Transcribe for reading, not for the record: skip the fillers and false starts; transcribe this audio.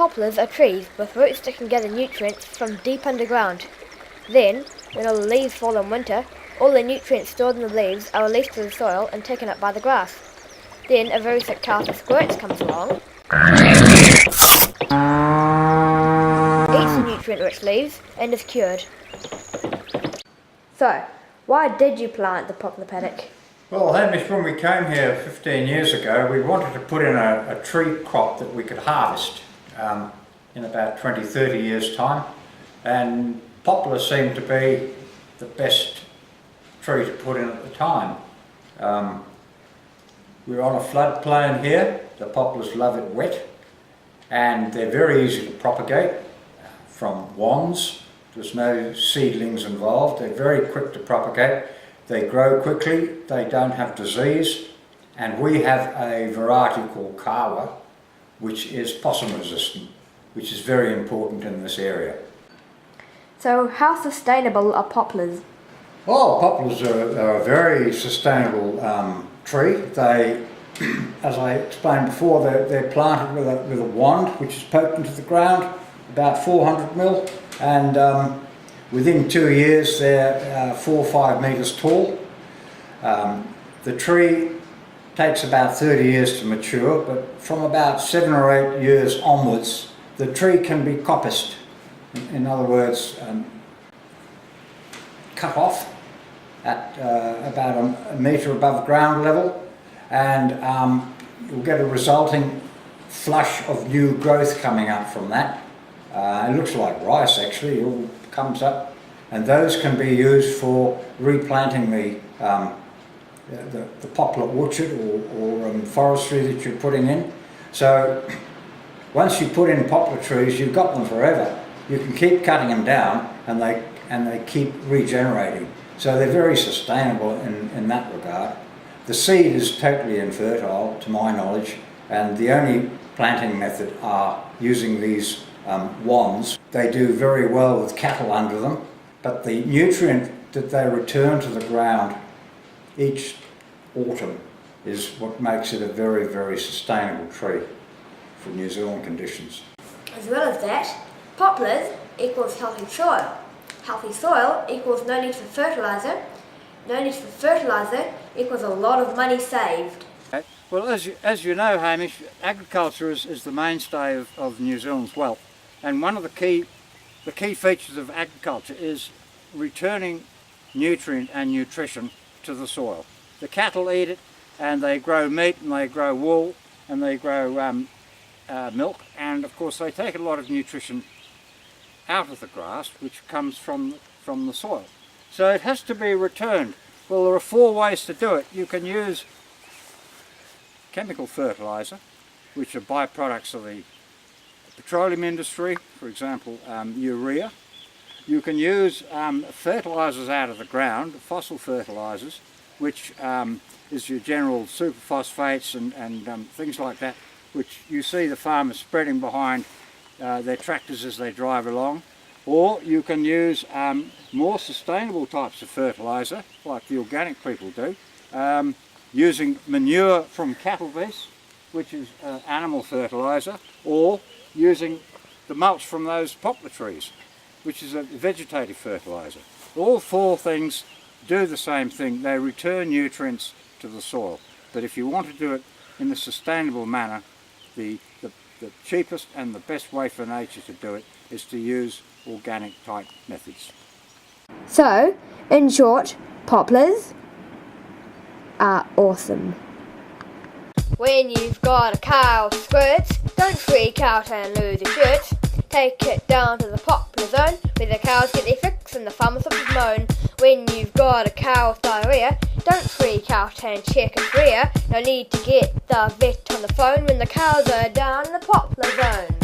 Poplars are trees with roots that can gather nutrients from deep underground. Then, when all the leaves fall in winter, all the nutrients stored in the leaves are released to the soil and taken up by the grass. Then a very sick cow with squirts comes along, eats the nutrient-rich leaves, and is cured. So, why did you plant the poplar paddock? Well, Hamish, when we came here 15 years ago, we wanted to put in a tree crop that we could harvest in about 20-30 years' time, and poplar seemed to be the best tree to put in at the time. We're on a floodplain here. The poplars love it wet, and they're very easy to propagate from wands. There's no seedlings involved. They're very quick to propagate. They grow quickly, they don't have disease, and we have a variety called kawa, which is possum resistant, which is very important in this area. So how sustainable are poplars? Oh, poplars are a very sustainable tree. They, as I explained before, they're planted with a wand which is poked into the ground, about 400 mil, and within 2 years they're 4 or 5 metres tall. The tree takes about 30 years to mature, but from about 7 or 8 years onwards the tree can be coppiced. In other words, cut off at about a metre above ground level, and you'll get a resulting flush of new growth coming up from that. It looks like rice actually. It all comes up, and those can be used for replanting the poplar orchard or forestry that you're putting in. So once you put in poplar trees, you've got them forever. You can keep cutting them down, and they keep regenerating. So they're very sustainable in that regard. The seed is totally infertile, to my knowledge, and the only planting method are using these wands. They do very well with cattle under them, but the nutrient that they return to the ground each autumn is what makes it a very, very sustainable tree for New Zealand conditions. As well as that, poplars equals healthy soil. Healthy soil equals no need for fertiliser. No need for fertiliser equals a lot of money saved. Well, as you know, Hamish, agriculture is the mainstay of New Zealand's wealth, and one of the key features of agriculture is returning nutrient and nutrition to the soil. The cattle eat it, and they grow meat, and they grow wool, and they grow milk, and of course they take a lot of nutrition out of the grass, which comes from the soil. So it has to be returned. Well, there are 4 ways to do it. You can use chemical fertiliser, which are byproducts of the petroleum industry, for example urea. You can use fertilisers out of the ground, fossil fertilisers, which is your general superphosphates and things like that, which you see the farmers spreading behind their tractors as they drive along. Or you can use more sustainable types of fertiliser, like the organic people do, using manure from cattle beasts, which is animal fertiliser, or using the mulch from those poplar trees, which is a vegetative fertiliser. All 4 things do the same thing. They return nutrients to the soil. But if you want to do it in a sustainable manner, the cheapest and the best way for nature to do it is to use organic type methods. So, in short, poplars are awesome. When you've got a cow with squirts, don't freak out and lose your shirts. Take it down to the poplar zone, where the cows get their fix and the farmers up his moan. When you've got a cow with diarrhea, don't freak out and check its rear. No need to get the vet on the phone when the cows are down in the poplar zone.